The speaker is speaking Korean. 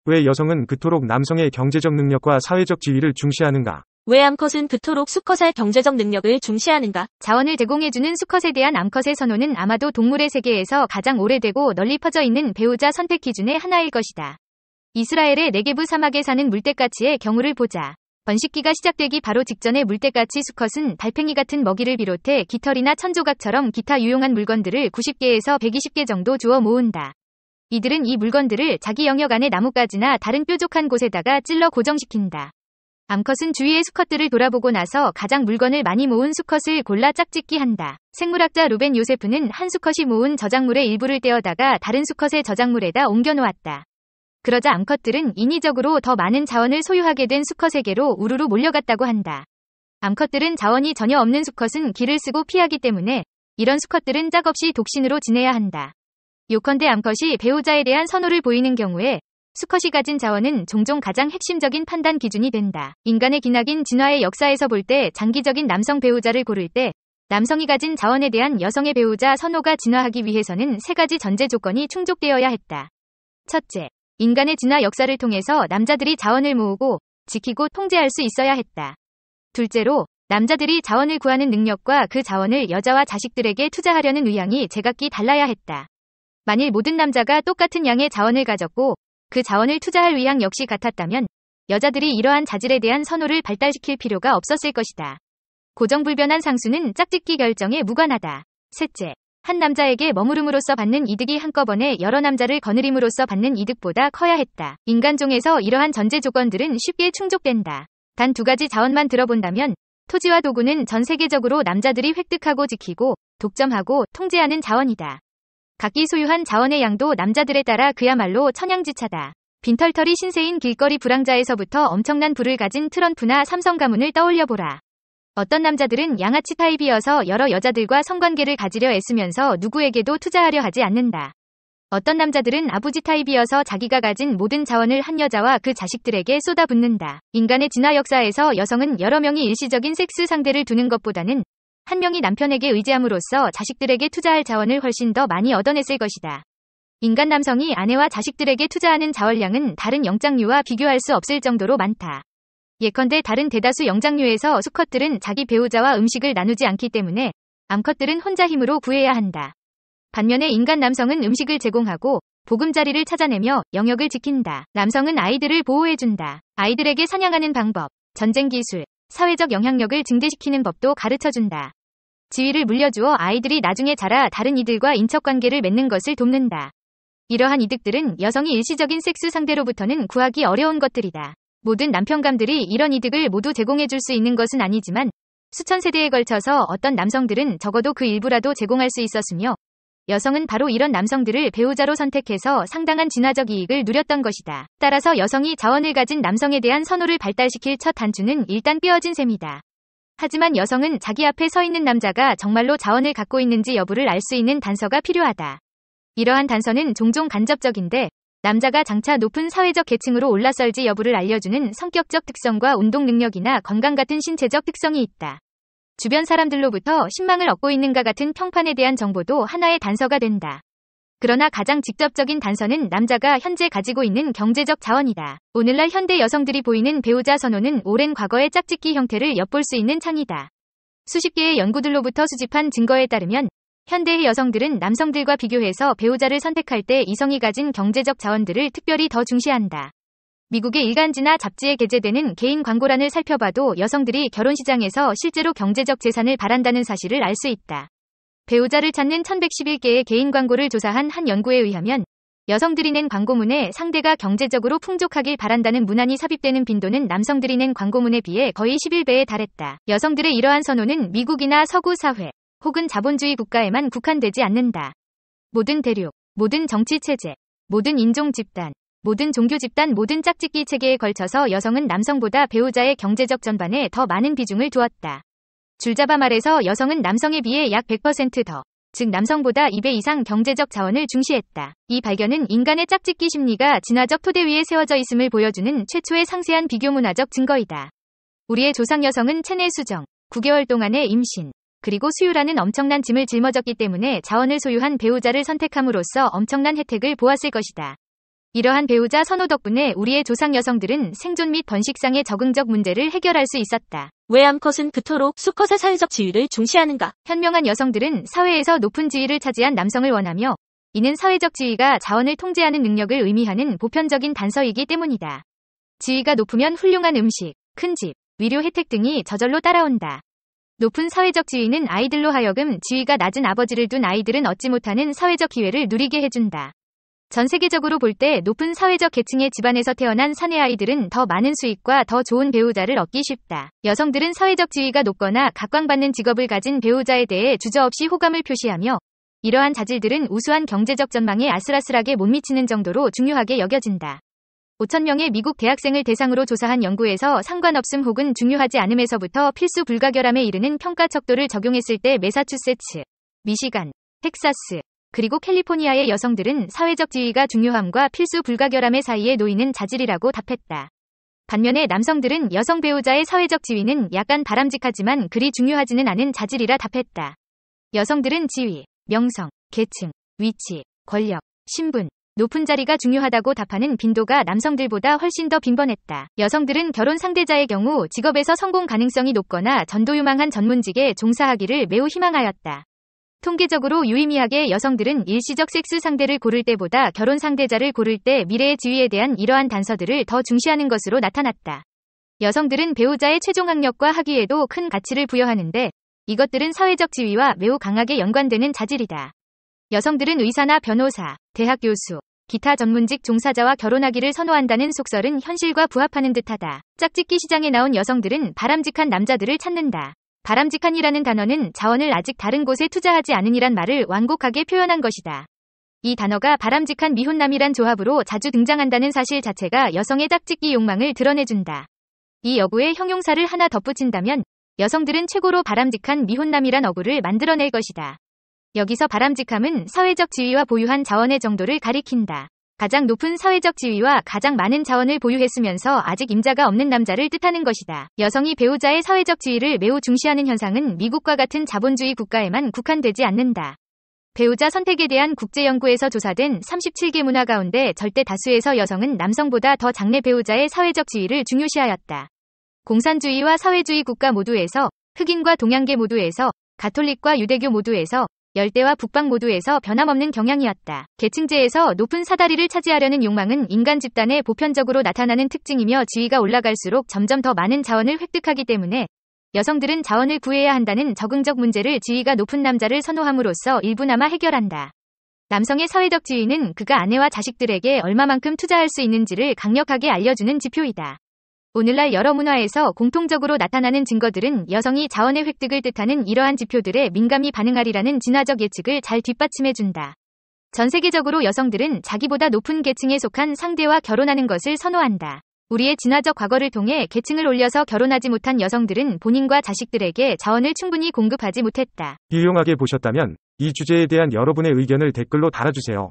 왜 여성은 그토록 남성의 경제적 능력과 사회적 지위를 중시하는가? 왜 암컷은 그토록 수컷의 경제적 능력을 중시하는가? 자원을 제공해주는 수컷에 대한 암컷의 선호는 아마도 동물의 세계에서 가장 오래되고 널리 퍼져 있는 배우자 선택 기준의 하나일 것이다. 이스라엘의 네게브 사막에 사는 물떼까치의 경우를 보자. 번식기가 시작되기 바로 직전에 물떼까치 수컷은 달팽이 같은 먹이를 비롯해 깃털이나 천조각처럼 기타 유용한 물건들을 90개에서 120개 정도 주워 모은다. 이들은 이 물건들을 자기 영역 안의 나뭇가지나 다른 뾰족한 곳에다가 찔러 고정시킨다. 암컷은 주위의 수컷들을 돌아보고 나서 가장 물건을 많이 모은 수컷을 골라 짝짓기 한다. 생물학자 루벤 요세프는 한 수컷이 모은 저작물의 일부를 떼어다가 다른 수컷의 저작물에다 옮겨놓았다. 그러자 암컷들은 인위적으로 더 많은 자원을 소유하게 된 수컷에게로 우르르 몰려갔다고 한다. 암컷들은 자원이 전혀 없는 수컷은 기를 쓰고 피하기 때문에 이런 수컷들은 짝없이 독신으로 지내야 한다. 요컨대 암컷이 배우자에 대한 선호를 보이는 경우에 수컷이 가진 자원은 종종 가장 핵심적인 판단 기준이 된다. 인간의 기나긴 진화의 역사에서 볼 때 장기적인 남성 배우자를 고를 때 남성이 가진 자원에 대한 여성의 배우자 선호가 진화하기 위해서는 세 가지 전제 조건이 충족되어야 했다. 첫째, 인간의 진화 역사를 통해서 남자들이 자원을 모으고 지키고 통제할 수 있어야 했다. 둘째로, 남자들이 자원을 구하는 능력과 그 자원을 여자와 자식들에게 투자하려는 의향이 제각기 달라야 했다. 만일 모든 남자가 똑같은 양의 자원을 가졌고 그 자원을 투자할 의향 역시 같았다면 여자들이 이러한 자질에 대한 선호를 발달시킬 필요가 없었을 것이다. 고정불변한 상수는 짝짓기 결정에 무관하다. 셋째, 한 남자에게 머무름으로써 받는 이득이 한꺼번에 여러 남자를 거느림으로써 받는 이득보다 커야 했다. 인간종에서 이러한 전제 조건들은 쉽게 충족된다. 단 두 가지 자원만 들어본다면 토지와 도구는 전 세계적으로 남자들이 획득하고 지키고 독점하고 통제하는 자원이다. 각기 소유한 자원의 양도 남자들에 따라 그야말로 천양지차다. 빈털터리 신세인 길거리 불황자에서부터 엄청난 부를 가진 트럼프나 삼성 가문을 떠올려보라. 어떤 남자들은 양아치 타입이어서 여러 여자들과 성관계를 가지려 애쓰면서 누구에게도 투자하려 하지 않는다. 어떤 남자들은 아부지 타입이어서 자기가 가진 모든 자원을 한 여자와 그 자식들에게 쏟아붓는다. 인간의 진화 역사에서 여성은 여러 명이 일시적인 섹스 상대를 두는 것보다는 한 명이 남편에게 의지함으로써 자식들에게 투자할 자원을 훨씬 더 많이 얻어냈을 것이다. 인간 남성이 아내와 자식들에게 투자하는 자원량은 다른 영장류와 비교할 수 없을 정도로 많다. 예컨대 다른 대다수 영장류에서 수컷들은 자기 배우자와 음식을 나누지 않기 때문에 암컷들은 혼자 힘으로 구해야 한다. 반면에 인간 남성은 음식을 제공하고 보금자리를 찾아내며 영역을 지킨다. 남성은 아이들을 보호해준다. 아이들에게 사냥하는 방법, 전쟁 기술, 사회적 영향력을 증대시키는 법도 가르쳐준다. 지위를 물려주어 아이들이 나중에 자라 다른 이들과 인척관계를 맺는 것을 돕는다. 이러한 이득들은 여성이 일시적인 섹스 상대로부터는 구하기 어려운 것들이다. 모든 남편감들이 이런 이득을 모두 제공해줄 수 있는 것은 아니지만 수천 세대에 걸쳐서 어떤 남성들은 적어도 그 일부라도 제공할 수 있었으며 여성은 바로 이런 남성들을 배우자로 선택해서 상당한 진화적 이익을 누렸던 것이다. 따라서 여성이 자원을 가진 남성에 대한 선호를 발달시킬 첫 단추는 일단 꿰어진 셈이다. 하지만 여성은 자기 앞에 서 있는 남자가 정말로 자원을 갖고 있는지 여부를 알 수 있는 단서가 필요하다. 이러한 단서는 종종 간접적인데 남자가 장차 높은 사회적 계층으로 올라설지 여부를 알려주는 성격적 특성과 운동 능력이나 건강 같은 신체적 특성이 있다. 주변 사람들로부터 신망을 얻고 있는가 같은 평판에 대한 정보도 하나의 단서가 된다. 그러나 가장 직접적인 단서는 남자가 현재 가지고 있는 경제적 자원이다. 오늘날 현대 여성들이 보이는 배우자 선호는 오랜 과거의 짝짓기 형태를 엿볼 수 있는 창이다. 수십 개의 연구들로부터 수집한 증거에 따르면 현대의 여성들은 남성들과 비교해서 배우자를 선택할 때 이성이 가진 경제적 자원들을 특별히 더 중시한다. 미국의 일간지나 잡지에 게재되는 개인 광고란을 살펴봐도 여성들이 결혼시장에서 실제로 경제적 재산을 바란다는 사실을 알 수 있다. 배우자를 찾는 1111개의 개인 광고를 조사한 한 연구에 의하면 여성들이 낸 광고문에 상대가 경제적으로 풍족하길 바란다는 문안이 삽입되는 빈도는 남성들이 낸 광고문에 비해 거의 11배에 달했다. 여성들의 이러한 선호는 미국이나 서구 사회 혹은 자본주의 국가에만 국한되지 않는다. 모든 대륙, 모든 정치 체제, 모든 인종 집단, 모든 종교 집단, 모든 짝짓기 체계에 걸쳐서 여성은 남성보다 배우자의 경제적 전반에 더 많은 비중을 두었다. 줄잡아 말해서 여성은 남성에 비해 약 100% 더, 즉 남성보다 2배 이상 경제적 자원을 중시했다. 이 발견은 인간의 짝짓기 심리가 진화적 토대 위에 세워져 있음을 보여주는 최초의 상세한 비교 문화적 증거이다. 우리의 조상 여성은 체내 수정, 9개월 동안의 임신, 그리고 수유라는 엄청난 짐을 짊어졌기 때문에 자원을 소유한 배우자를 선택함으로써 엄청난 혜택을 보았을 것이다. 이러한 배우자 선호 덕분에 우리의 조상 여성들은 생존 및 번식상의 적응적 문제를 해결할 수 있었다. 왜 암컷은 그토록 수컷의 사회적 지위를 중시하는가? 현명한 여성들은 사회에서 높은 지위를 차지한 남성을 원하며 이는 사회적 지위가 자원을 통제하는 능력을 의미하는 보편적인 단서이기 때문이다. 지위가 높으면 훌륭한 음식, 큰 집, 위료 혜택 등이 저절로 따라온다. 높은 사회적 지위는 아이들로 하여금 지위가 낮은 아버지를 둔 아이들은 얻지 못하는 사회적 기회를 누리게 해준다. 전 세계적으로 볼 때 높은 사회적 계층의 집안에서 태어난 사내 아이들은 더 많은 수익과 더 좋은 배우자를 얻기 쉽다. 여성들은 사회적 지위가 높거나 각광받는 직업을 가진 배우자에 대해 주저없이 호감을 표시하며 이러한 자질들은 우수한 경제적 전망에 아슬아슬하게 못 미치는 정도로 중요하게 여겨진다. 5,000명의 미국 대학생을 대상으로 조사한 연구에서 상관없음 혹은 중요하지 않음에서부터 필수 불가결함에 이르는 평가 척도를 적용했을 때 매사추세츠, 미시간, 텍사스, 그리고 캘리포니아의 여성들은 사회적 지위가 중요함과 필수 불가결함의 사이에 놓이는 자질이라고 답했다. 반면에 남성들은 여성 배우자의 사회적 지위는 약간 바람직하지만 그리 중요하지는 않은 자질이라 답했다. 여성들은 지위, 명성, 계층, 위치, 권력, 신분, 높은 자리가 중요하다고 답하는 빈도가 남성들보다 훨씬 더 빈번했다. 여성들은 결혼 상대자의 경우 직업에서 성공 가능성이 높거나 전도유망한 전문직에 종사하기를 매우 희망하였다. 통계적으로 유의미하게 여성들은 일시적 섹스 상대를 고를 때보다 결혼 상대자를 고를 때 미래의 지위에 대한 이러한 단서들을 더 중시하는 것으로 나타났다. 여성들은 배우자의 최종 학력과 학위에도 큰 가치를 부여하는데 이것들은 사회적 지위와 매우 강하게 연관되는 자질이다. 여성들은 의사나 변호사, 대학 교수, 기타 전문직 종사자와 결혼하기를 선호한다는 속설은 현실과 부합하는 듯하다. 짝짓기 시장에 나온 여성들은 바람직한 남자들을 찾는다. 바람직한이라는 단어는 자원을 아직 다른 곳에 투자하지 않은이란 말을 완곡하게 표현한 것이다. 이 단어가 바람직한 미혼남이란 조합으로 자주 등장한다는 사실 자체가 여성의 짝짓기 욕망을 드러내준다. 이 어구에 형용사를 하나 덧붙인다면 여성들은 최고로 바람직한 미혼남이란 어구를 만들어낼 것이다. 여기서 바람직함은 사회적 지위와 보유한 자원의 정도를 가리킨다. 가장 높은 사회적 지위와 가장 많은 자원을 보유했으면서 아직 임자가 없는 남자를 뜻하는 것이다. 여성이 배우자의 사회적 지위를 매우 중시하는 현상은 미국과 같은 자본주의 국가에만 국한되지 않는다. 배우자 선택에 대한 국제연구에서 조사된 37개 문화 가운데 절대 다수에서 여성은 남성보다 더 장래 배우자의 사회적 지위를 중요시하였다. 공산주의와 사회주의 국가 모두에서, 흑인과 동양계 모두에서, 가톨릭과 유대교 모두에서, 열대와 북방 모두에서 변함없는 경향이었다. 계층제에서 높은 사다리를 차지하려는 욕망은 인간 집단에 보편적으로 나타나는 특징이며 지위가 올라갈수록 점점 더 많은 자원을 획득하기 때문에 여성들은 자원을 구해야 한다는 적응적 문제를 지위가 높은 남자를 선호함으로써 일부나마 해결한다. 남성의 사회적 지위는 그가 아내와 자식들에게 얼마만큼 투자할 수 있는지를 강력하게 알려주는 지표이다. 오늘날 여러 문화에서 공통적으로 나타나는 증거들은 여성이 자원의 획득을 뜻하는 이러한 지표들에 민감히 반응하리라는 진화적 예측을 잘 뒷받침해준다. 전 세계적으로 여성들은 자기보다 높은 계층에 속한 상대와 결혼하는 것을 선호한다. 우리의 진화적 과거를 통해 계층을 올려서 결혼하지 못한 여성들은 본인과 자식들에게 자원을 충분히 공급하지 못했다. 유용하게 보셨다면 이 주제에 대한 여러분의 의견을 댓글로 달아주세요.